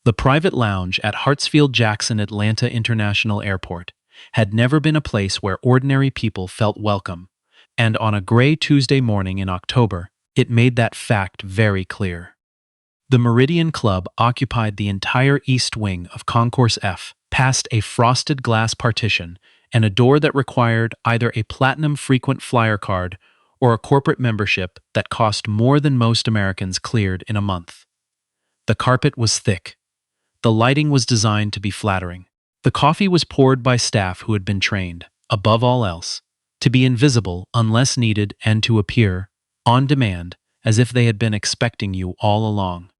The private lounge at Hartsfield-Jackson Atlanta International Airport had never been a place where ordinary people felt welcome, and on a gray Tuesday morning in October, it made that fact very clear. The Meridian Club occupied the entire east wing of Concourse F, past a frosted glass partition and a door that required either a platinum frequent flyer card or a corporate membership that cost more than most Americans cleared in a month. The carpet was thick. The lighting was designed to be flattering. The coffee was poured by staff who had been trained, above all else, to be invisible unless needed and to appear, on demand, as if they had been expecting you all along.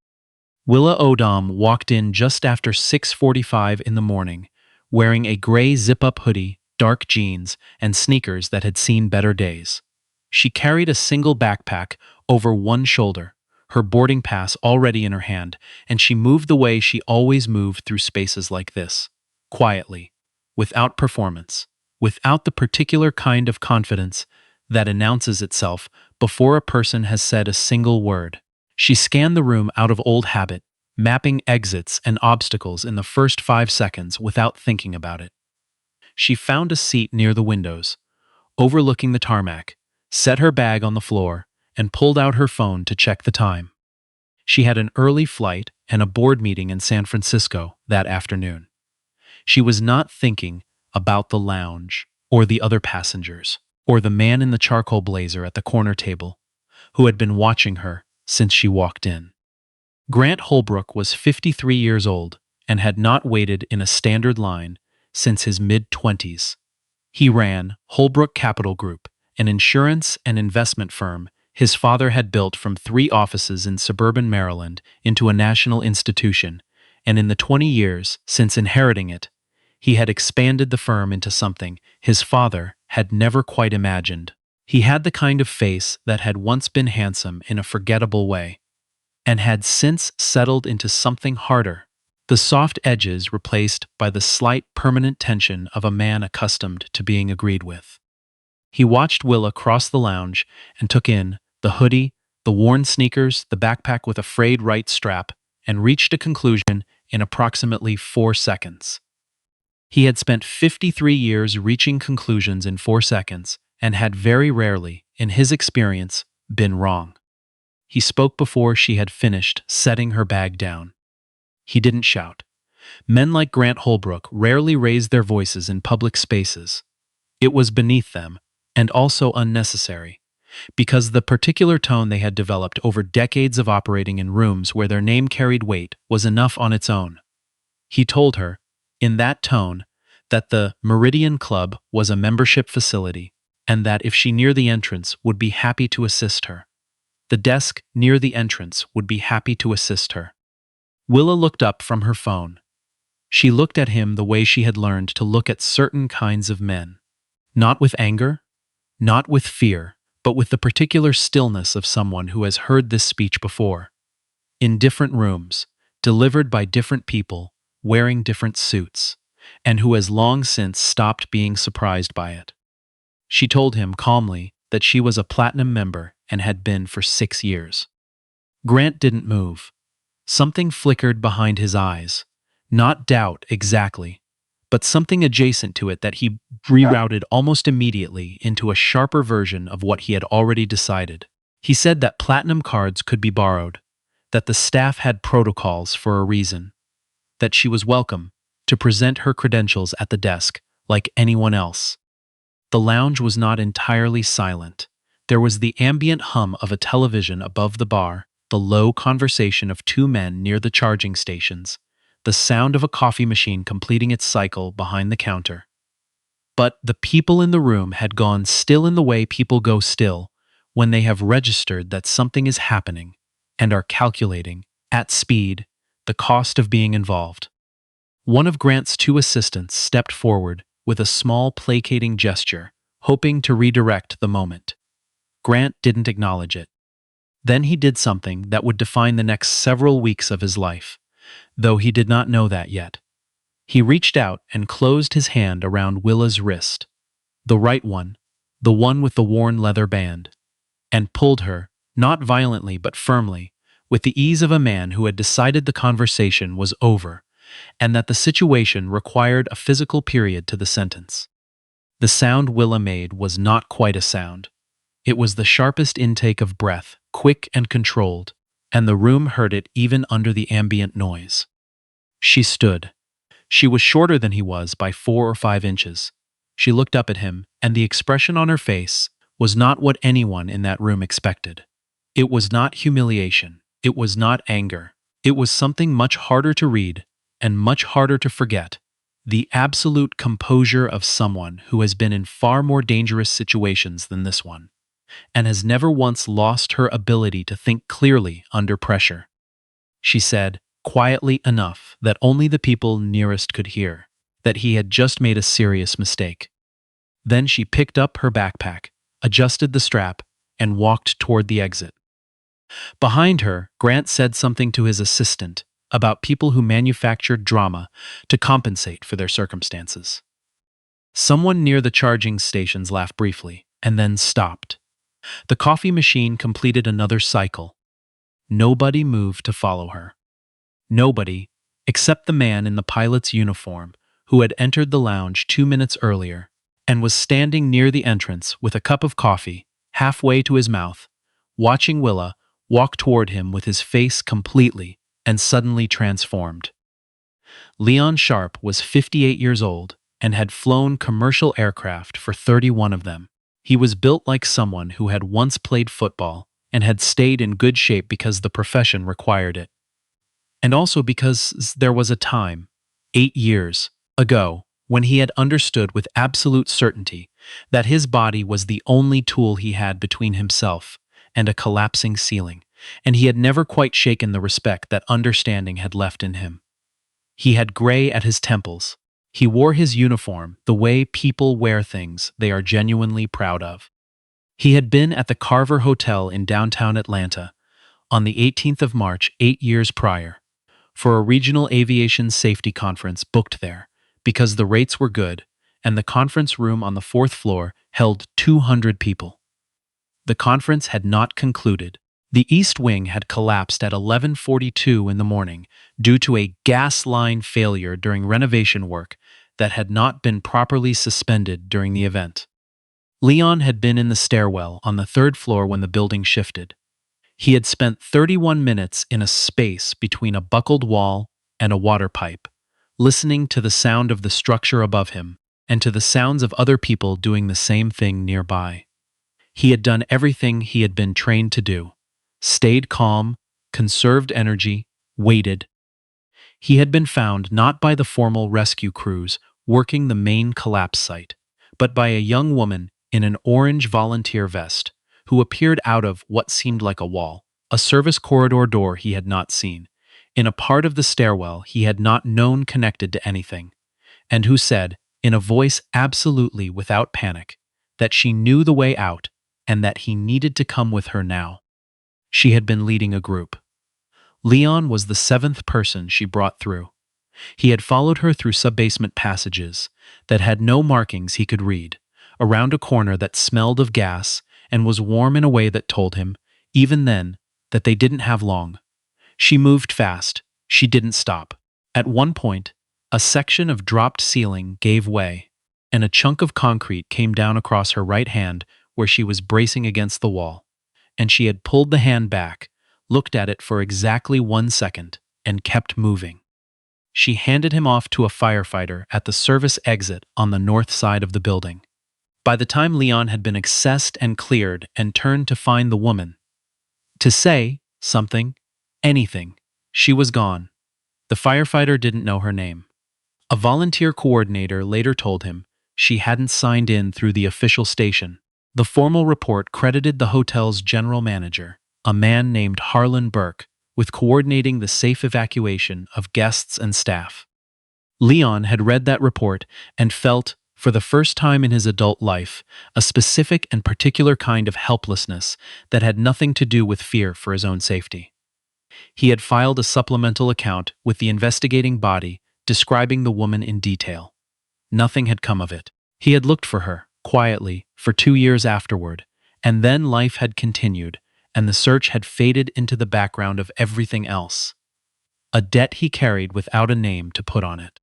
Willa Odom walked in just after 6:45 in the morning, wearing a gray zip-up hoodie, dark jeans, and sneakers that had seen better days. She carried a single backpack over one shoulder, her boarding pass already in her hand, and she moved the way she always moved through spaces like this, quietly, without performance, without the particular kind of confidence that announces itself before a person has said a single word. She scanned the room out of old habit, mapping exits and obstacles in the first 5 seconds without thinking about it. She found a seat near the windows, overlooking the tarmac, set her bag on the floor, and pulled out her phone to check the time. She had an early flight and a board meeting in San Francisco that afternoon. She was not thinking about the lounge, or the other passengers, or the man in the charcoal blazer at the corner table, who had been watching her since she walked in. Grant Holbrook was 53 years old and had not waited in a standard line since his mid-20s. He ran Holbrook Capital Group, an insurance and investment firm his father had built from 3 offices in suburban Maryland into a national institution, and in the 20 years since inheriting it, he had expanded the firm into something his father had never quite imagined. He had the kind of face that had once been handsome in a forgettable way, and had since settled into something harder, the soft edges replaced by the slight permanent tension of a man accustomed to being agreed with. He watched Willa cross the lounge and took in the hoodie, the worn sneakers, the backpack with a frayed right strap, and reached a conclusion in approximately 4 seconds. He had spent 53 years reaching conclusions in 4 seconds, and had very rarely, in his experience, been wrong. He spoke before she had finished setting her bag down. He didn't shout. Men like Grant Holbrook rarely raised their voices in public spaces. It was beneath them, and also unnecessary, because the particular tone they had developed over decades of operating in rooms where their name carried weight was enough on its own. He told her, in that tone, that the Meridian Club was a membership facility, and that if she near the entrance would be happy to assist her. The desk near the entrance would be happy to assist her. Willa looked up from her phone. She looked at him the way she had learned to look at certain kinds of men. Not with anger, not with fear, but with the particular stillness of someone who has heard this speech before. In different rooms, delivered by different people, wearing different suits, and who has long since stopped being surprised by it. She told him calmly that she was a platinum member and had been for 6 years. Grant didn't move. Something flickered behind his eyes. Not doubt exactly, but something adjacent to it that he rerouted almost immediately into a sharper version of what he had already decided. He said that platinum cards could be borrowed, that the staff had protocols for a reason, that she was welcome to present her credentials at the desk like anyone else. The lounge was not entirely silent. There was the ambient hum of a television above the bar, the low conversation of 2 men near the charging stations, the sound of a coffee machine completing its cycle behind the counter. But the people in the room had gone still in the way people go still when they have registered that something is happening and are calculating, at speed, the cost of being involved. One of Grant's 2 assistants stepped forward with a small placating gesture, hoping to redirect the moment. Grant didn't acknowledge it. Then he did something that would define the next several weeks of his life, though he did not know that yet. He reached out and closed his hand around Willa's wrist, the right one, the one with the worn leather band, and pulled her, not violently but firmly, with the ease of a man who had decided the conversation was over and that the situation required a physical period to the sentence. The sound Willa made was not quite a sound. It was the sharpest intake of breath, quick and controlled, and the room heard it even under the ambient noise. She stood. She was shorter than he was by 4 or 5 inches. She looked up at him, and the expression on her face was not what anyone in that room expected. It was not humiliation. It was not anger. It was something much harder to read and much harder to forget. The absolute composure of someone who has been in far more dangerous situations than this one, and has never once lost her ability to think clearly under pressure. She said, quietly enough that only the people nearest could hear, that he had just made a serious mistake. Then she picked up her backpack, adjusted the strap, and walked toward the exit. Behind her, Grant said something to his assistant about people who manufactured drama to compensate for their circumstances. Someone near the charging stations laughed briefly, and then stopped. The coffee machine completed another cycle. Nobody moved to follow her. Nobody, except the man in the pilot's uniform who had entered the lounge 2 minutes earlier and was standing near the entrance with a cup of coffee halfway to his mouth, watching Willa walk toward him with his face completely and suddenly transformed. Leon Sharp was 58 years old and had flown commercial aircraft for 31 of them. He was built like someone who had once played football and had stayed in good shape because the profession required it. And also because there was a time, 8 years ago, when he had understood with absolute certainty that his body was the only tool he had between himself and a collapsing ceiling, and he had never quite shaken the respect that understanding had left in him. He had gray at his temples. He wore his uniform the way people wear things they are genuinely proud of. He had been at the Carver Hotel in downtown Atlanta on the 18th of March 8 years prior for a regional aviation safety conference booked there because the rates were good and the conference room on the 4th floor held 200 people. The conference had not concluded. The East Wing had collapsed at 11:42 in the morning due to a gas line failure during renovation work that had not been properly suspended during the event. Leon had been in the stairwell on the 3rd floor when the building shifted. He had spent 31 minutes in a space between a buckled wall and a water pipe, listening to the sound of the structure above him and to the sounds of other people doing the same thing nearby. He had done everything he had been trained to do. Stayed calm, conserved energy, waited. He had been found not by the formal rescue crews working the main collapse site, but by a young woman in an orange volunteer vest who appeared out of what seemed like a wall, a service corridor door he had not seen, in a part of the stairwell he had not known connected to anything, and who said, in a voice absolutely without panic, that she knew the way out and that he needed to come with her now. She had been leading a group. Leon was the 7th person she brought through. He had followed her through subbasement passages that had no markings he could read, around a corner that smelled of gas and was warm in a way that told him, even then, that they didn't have long. She moved fast. She didn't stop. At one point, a section of dropped ceiling gave way, and a chunk of concrete came down across her right hand where she was bracing against the wall. And she had pulled the hand back, looked at it for exactly 1 second, and kept moving. She handed him off to a firefighter at the service exit on the north side of the building. By the time Leon had been accessed and cleared and turned to find the woman, to say something, anything, she was gone. The firefighter didn't know her name. A volunteer coordinator later told him she hadn't signed in through the official station. The formal report credited the hotel's general manager, a man named Harlan Burke, with coordinating the safe evacuation of guests and staff. Leon had read that report and felt, for the first time in his adult life, a specific and particular kind of helplessness that had nothing to do with fear for his own safety. He had filed a supplemental account with the investigating body describing the woman in detail. Nothing had come of it. He had looked for her, quietly, for 2 years afterward, and then life had continued, and the search had faded into the background of everything else. A debt he carried without a name to put on it.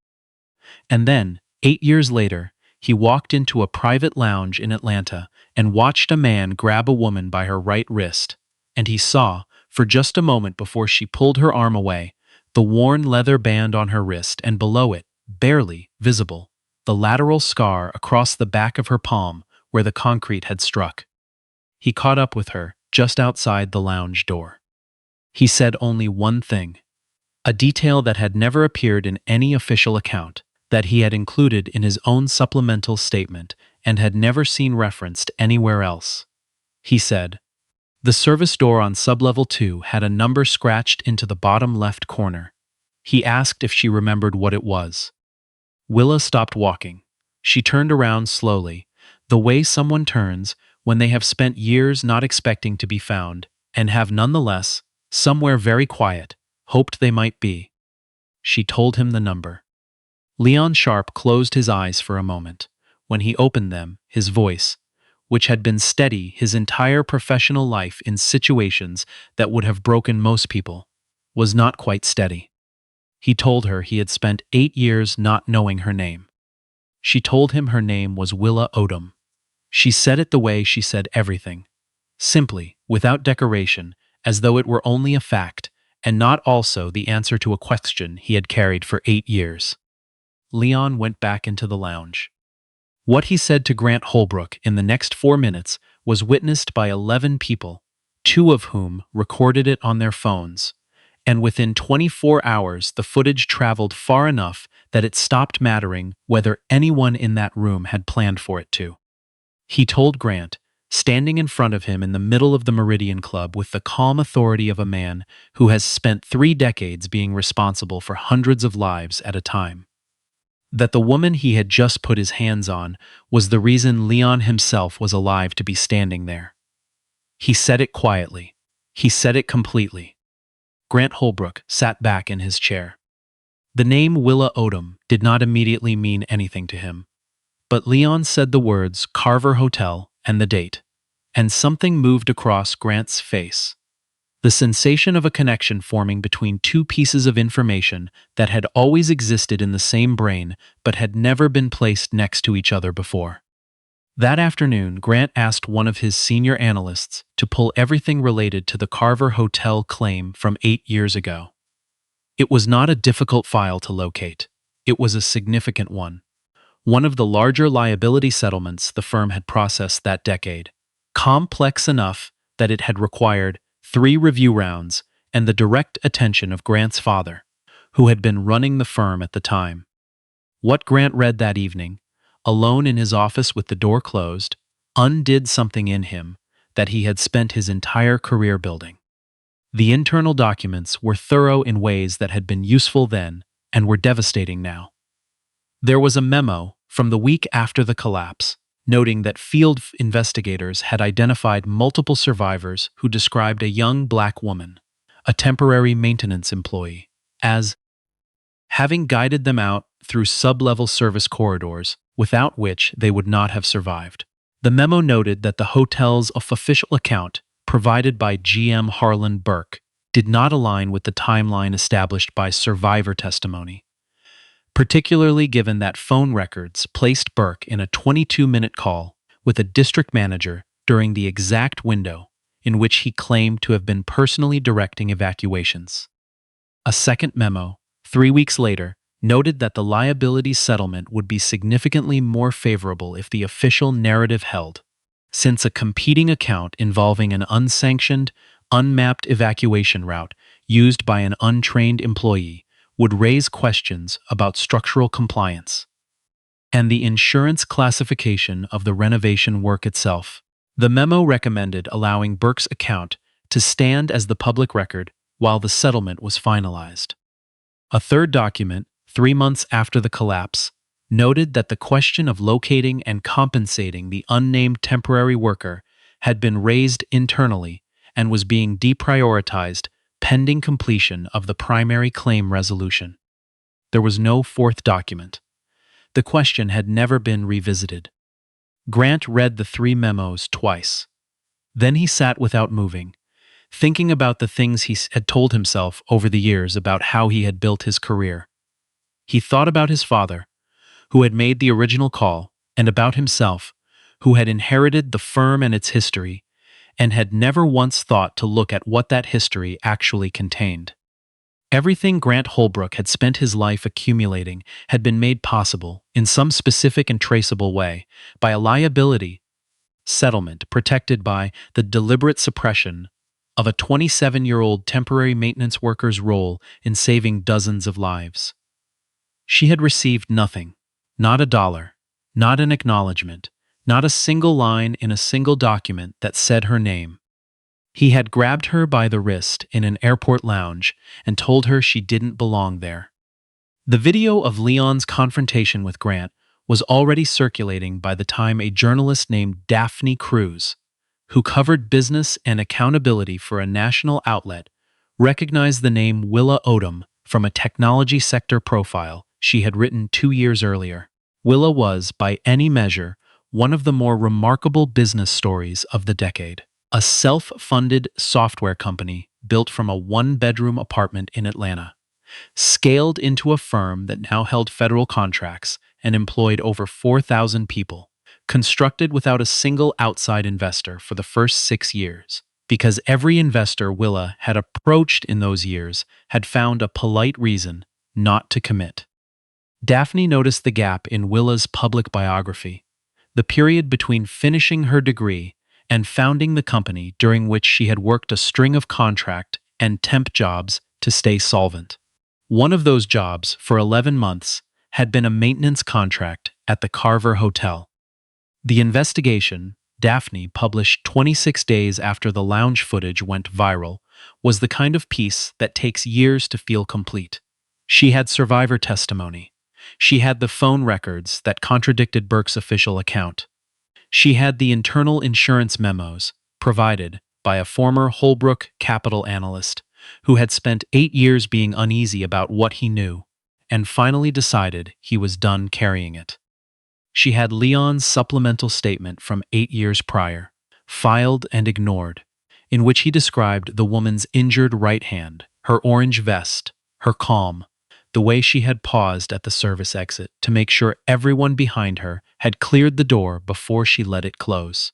And then, 8 years later, he walked into a private lounge in Atlanta and watched a man grab a woman by her right wrist, and he saw, for just a moment before she pulled her arm away, the worn leather band on her wrist and below it, barely visible, the lateral scar across the back of her palm where the concrete had struck. He caught up with her just outside the lounge door. He said only one thing, a detail that had never appeared in any official account, that he had included in his own supplemental statement and had never seen referenced anywhere else. He said, "The service door on sublevel 2 had a number scratched into the bottom left corner." He asked if she remembered what it was. Willa stopped walking. She turned around slowly, the way someone turns when they have spent years not expecting to be found, and have nonetheless, somewhere very quiet, hoped they might be. She told him the number. Leon Sharp closed his eyes for a moment. When he opened them, his voice, which had been steady his entire professional life in situations that would have broken most people, was not quite steady. He told her he had spent 8 years not knowing her name. She told him her name was Willa Odom. She said it the way she said everything, simply, without decoration, as though it were only a fact, and not also the answer to a question he had carried for 8 years. Leon went back into the lounge. What he said to Grant Holbrook in the next 4 minutes was witnessed by 11 people, 2 of whom recorded it on their phones, and within 24 hours the footage traveled far enough that it stopped mattering whether anyone in that room had planned for it to. He told Grant, standing in front of him in the middle of the Meridian Club with the calm authority of a man who has spent 3 decades being responsible for hundreds of lives at a time, that the woman he had just put his hands on was the reason Leon himself was alive to be standing there. He said it quietly. He said it completely. Grant Holbrook sat back in his chair. The name Willa Odom did not immediately mean anything to him, but Leon said the words Carver Hotel and the date, and something moved across Grant's face. The sensation of a connection forming between 2 pieces of information that had always existed in the same brain but had never been placed next to each other before. That afternoon, Grant asked one of his senior analysts to pull everything related to the Carver Hotel claim from 8 years ago. It was not a difficult file to locate. It was a significant one. One of the larger liability settlements the firm had processed that decade, complex enough that it had required 3 review rounds and the direct attention of Grant's father, who had been running the firm at the time. What Grant read that evening, alone in his office with the door closed, undid something in him that he had spent his entire career building. The internal documents were thorough in ways that had been useful then and were devastating now. There was a memo from the week after the collapse, noting that field investigators had identified multiple survivors who described a young black woman, a temporary maintenance employee, as having guided them out through sub-level service corridors, without which they would not have survived. The memo noted that the hotel's official account, provided by GM Harlan Burke, did not align with the timeline established by survivor testimony, particularly given that phone records placed Burke in a 22-minute call with a district manager during the exact window in which he claimed to have been personally directing evacuations. A second memo, 3 weeks later, noted that the liability settlement would be significantly more favorable if the official narrative held, since a competing account involving an unsanctioned, unmapped evacuation route used by an untrained employee would raise questions about structural compliance and the insurance classification of the renovation work itself. The memo recommended allowing Burke's account to stand as the public record while the settlement was finalized. A third document, 3 months after the collapse, noted that the question of locating and compensating the unnamed temporary worker had been raised internally and was being deprioritized pending completion of the primary claim resolution. There was no fourth document. The question had never been revisited. Grant read the 3 memos twice. Then he sat without moving, thinking about the things had told himself over the years about how he had built his career. He thought about his father, who had made the original call, and about himself, who had inherited the firm and its history, and had never once thought to look at what that history actually contained. Everything Grant Holbrook had spent his life accumulating had been made possible, in some specific and traceable way, by a liability settlement protected by the deliberate suppression of a 27-year-old temporary maintenance worker's role in saving dozens of lives. She had received nothing, not a dollar, not an acknowledgement, not a single line in a single document that said her name. He had grabbed her by the wrist in an airport lounge and told her she didn't belong there. The video of Leon's confrontation with Grant was already circulating by the time a journalist named Daphne Cruz, who covered business and accountability for a national outlet, recognized the name Willa Odom from a technology sector profile she had written 2 years earlier. Willa was, by any measure, one of the more remarkable business stories of the decade. A self-funded software company built from a one-bedroom apartment in Atlanta, scaled into a firm that now held federal contracts and employed over 4,000 people, constructed without a single outside investor for the first 6 years, because every investor Willa had approached in those years had found a polite reason not to commit. Daphne noticed the gap in Willa's public biography, the period between finishing her degree and founding the company, during which she had worked a string of contract and temp jobs to stay solvent. One of those jobs, for 11 months, had been a maintenance contract at the Carver Hotel. The investigation, Daphne published 26 days after the lounge footage went viral, was the kind of piece that takes years to feel complete. She had survivor testimony. She had the phone records that contradicted Burke's official account. She had the internal insurance memos provided by a former Holbrook capital analyst who had spent 8 years being uneasy about what he knew and finally decided he was done carrying it. She had Leon's supplemental statement from 8 years prior, filed and ignored, in which he described the woman's injured right hand, her orange vest, her calm, the way she had paused at the service exit to make sure everyone behind her had cleared the door before she let it close.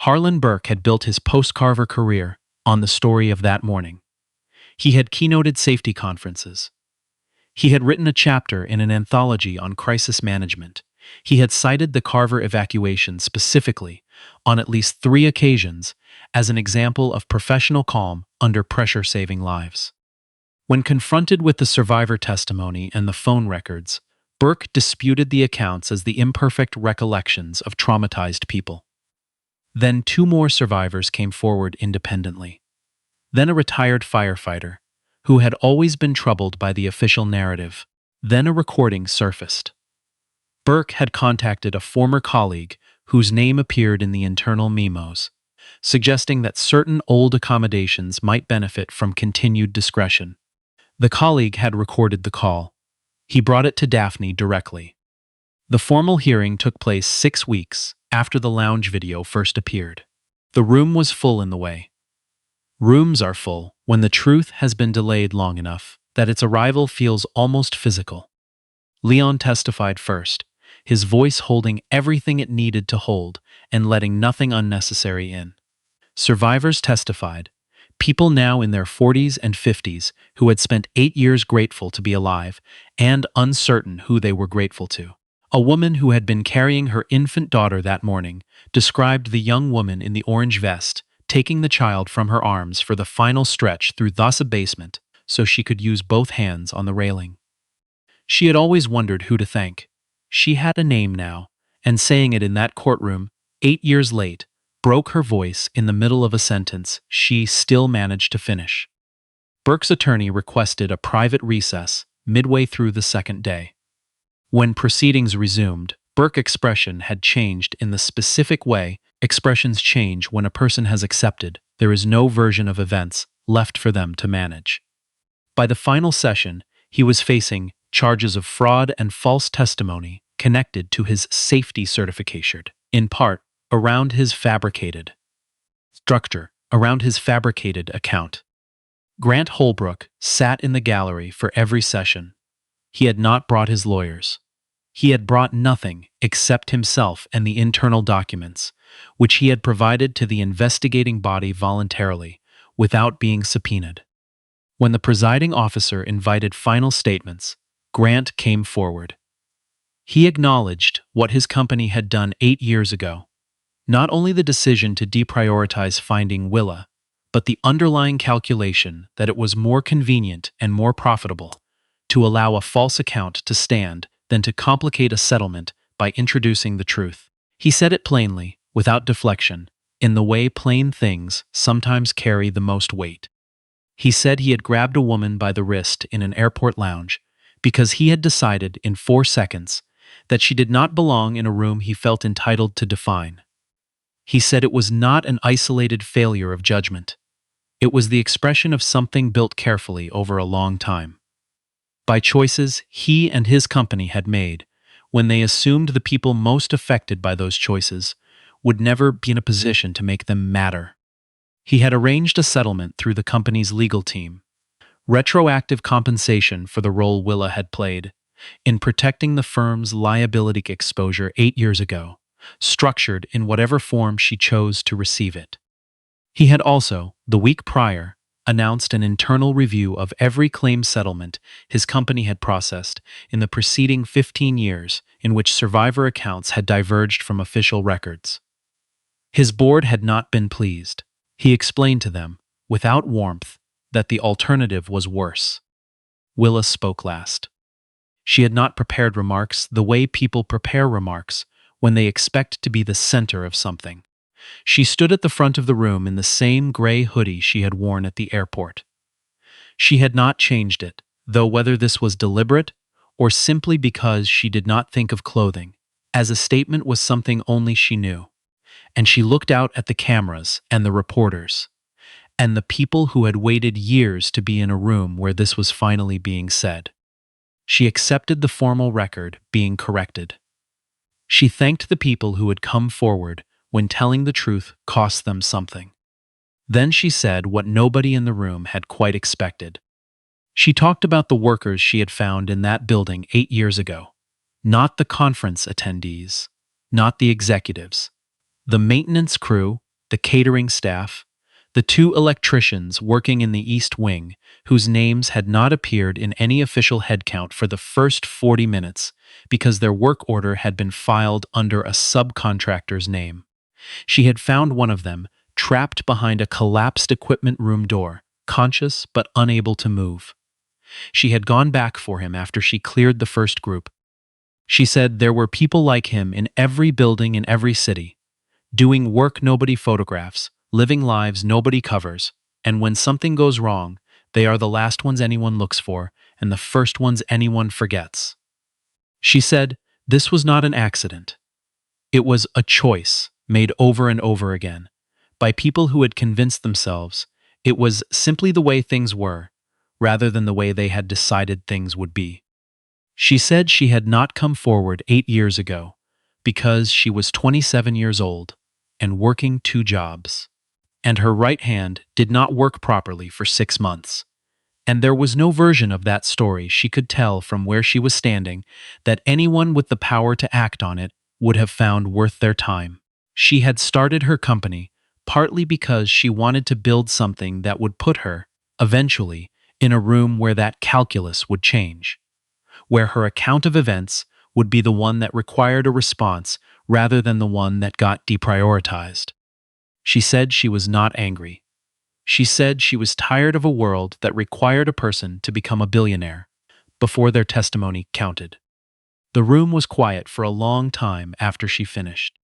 Harlan Burke had built his post-Carver career on the story of that morning. He had keynoted safety conferences. He had written a chapter in an anthology on crisis management. He had cited the Carver evacuation specifically, on at least 3 occasions, as an example of professional calm under pressure saving lives. When confronted with the survivor testimony and the phone records, Burke disputed the accounts as the imperfect recollections of traumatized people. Then 2 more survivors came forward independently. Then a retired firefighter, who had always been troubled by the official narrative. Then a recording surfaced. Burke had contacted a former colleague whose name appeared in the internal memos, suggesting that certain old accommodations might benefit from continued discretion. The colleague had recorded the call. He brought it to Daphne directly. The formal hearing took place 6 weeks after the lounge video first appeared. The room was full in the way. Rooms are full when the truth has been delayed long enough that its arrival feels almost physical. Leon testified first, his voice holding everything it needed to hold and letting nothing unnecessary in. Survivors testified, people now in their 40s and 50s who had spent 8 years grateful to be alive and uncertain who they were grateful to. A woman who had been carrying her infant daughter that morning described the young woman in the orange vest taking the child from her arms for the final stretch through the basement so she could use both hands on the railing. She had always wondered who to thank. She had a name now, and saying it in that courtroom, 8 years late, broke her voice in the middle of a sentence she still managed to finish. Burke's attorney requested a private recess midway through the second day. When proceedings resumed, Burke's expression had changed in the specific way expressions change when a person has accepted there is no version of events left for them to manage. By the final session, he was facing charges of fraud and false testimony connected to his safety certification, in part around his fabricated structure around his fabricated account. Grant Holbrook sat in the gallery for every session. He had not brought his lawyers. He had brought nothing except himself and the internal documents, which he had provided to the investigating body voluntarily, without being subpoenaed. When the presiding officer invited final statements, Grant came forward. He acknowledged what his company had done 8 years ago, not only the decision to deprioritize finding Willa, but the underlying calculation that it was more convenient and more profitable to allow a false account to stand than to complicate a settlement by introducing the truth. He said it plainly, without deflection, in the way plain things sometimes carry the most weight. He said he had grabbed a woman by the wrist in an airport lounge because he had decided in 4 seconds that she did not belong in a room he felt entitled to define. He said it was not an isolated failure of judgment. It was the expression of something built carefully over a long time. By choices he and his company had made, when they assumed the people most affected by those choices would never be in a position to make them matter. He had arranged a settlement through the company's legal team, retroactive compensation for the role Willa had played in protecting the firm's liability exposure 8 years ago, structured in whatever form she chose to receive it. He had also, the week prior, announced an internal review of every claim settlement his company had processed in the preceding 15 years in which survivor accounts had diverged from official records. His board had not been pleased. He explained to them, without warmth, that the alternative was worse. Willa spoke last. She had not prepared remarks the way people prepare remarks when they expect to be the center of something. She stood at the front of the room in the same gray hoodie she had worn at the airport. She had not changed it, though whether this was deliberate or simply because she did not think of clothing, as a statement was something only she knew. And she looked out at the cameras and the reporters, and the people who had waited years to be in a room where this was finally being said. She accepted the formal record being corrected. She thanked the people who had come forward when telling the truth cost them something. Then she said what nobody in the room had quite expected. She talked about the workers she had found in that building 8 years ago, not the conference attendees, not the executives, the maintenance crew, the catering staff, the 2 electricians working in the East Wing, whose names had not appeared in any official headcount for the first 40 minutes because their work order had been filed under a subcontractor's name. She had found one of them, trapped behind a collapsed equipment room door, conscious but unable to move. She had gone back for him after she cleared the first group. She said there were people like him in every building in every city, doing work nobody photographs, living lives nobody covers, and when something goes wrong, they are the last ones anyone looks for and the first ones anyone forgets. She said this was not an accident. It was a choice made over and over again by people who had convinced themselves it was simply the way things were, rather than the way they had decided things would be. She said she had not come forward 8 years ago because she was 27 years old and working 2 jobs, and her right hand did not work properly for 6 months. And there was no version of that story she could tell from where she was standing that anyone with the power to act on it would have found worth their time. She had started her company partly because she wanted to build something that would put her, eventually, in a room where that calculus would change, where her account of events would be the one that required a response rather than the one that got deprioritized. She said she was not angry. She said she was tired of a world that required a person to become a billionaire before their testimony counted. The room was quiet for a long time after she finished.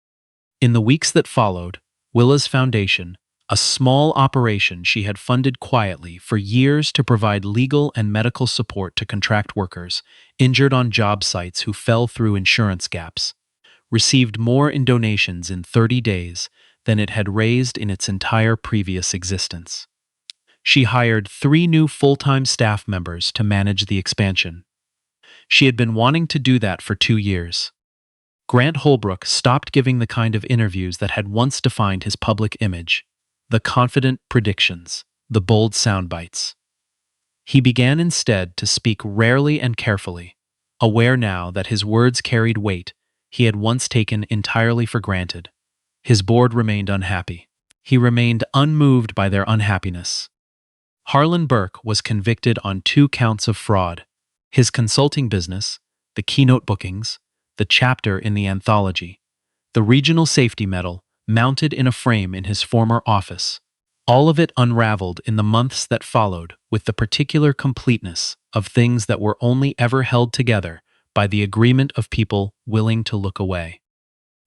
In the weeks that followed, Willa's Foundation, a small operation she had funded quietly for years to provide legal and medical support to contract workers injured on job sites who fell through insurance gaps, received more in donations in 30 days than it had raised in its entire previous existence. She hired 3 new full-time staff members to manage the expansion. She had been wanting to do that for 2 years. Grant Holbrook stopped giving the kind of interviews that had once defined his public image. the confident predictions, the bold sound bites. He began instead to speak rarely and carefully, aware now that his words carried weight he had once taken entirely for granted. His board remained unhappy. He remained unmoved by their unhappiness. Harlan Burke was convicted on 2 counts of fraud: his consulting business, the keynote bookings, the chapter in the anthology, the regional safety medal mounted in a frame in his former office. All of it unraveled in the months that followed with the particular completeness of things that were only ever held together by the agreement of people willing to look away.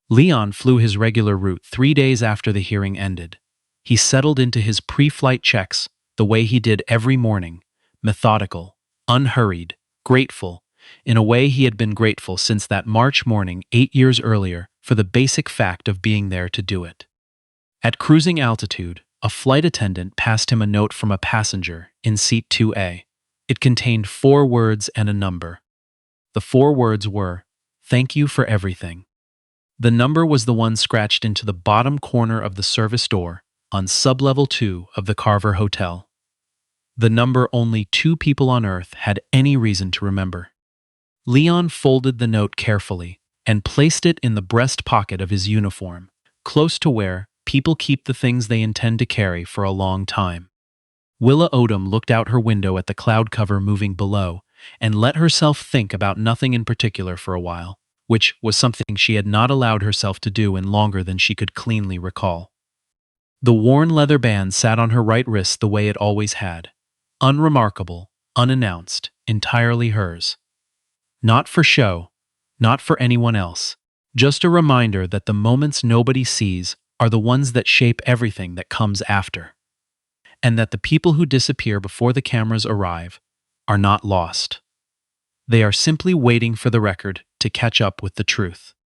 Leon flew his regular route 3 days after the hearing ended. He settled into his pre-flight checks the way he did every morning, methodical, unhurried, grateful, in a way he had been grateful since that March morning 8 years earlier for the basic fact of being there to do it. At cruising altitude, a flight attendant passed him a note from a passenger in seat 2A. It contained 4 words and a number. The 4 words were, "Thank you for everything." The number was the one scratched into the bottom corner of the service door on sublevel 2 of the Carver Hotel. The number only 2 people on Earth had any reason to remember. Leon folded the note carefully and placed it in the breast pocket of his uniform, close to where people keep the things they intend to carry for a long time. Willa Odom looked out her window at the cloud cover moving below and let herself think about nothing in particular for a while, which was something she had not allowed herself to do in longer than she could cleanly recall. The worn leather band sat on her right wrist the way it always had, unremarkable, unannounced, entirely hers. Not for show, not for anyone else, just a reminder that the moments nobody sees are the ones that shape everything that comes after, and that the people who disappear before the cameras arrive are not lost. They are simply waiting for the record to catch up with the truth.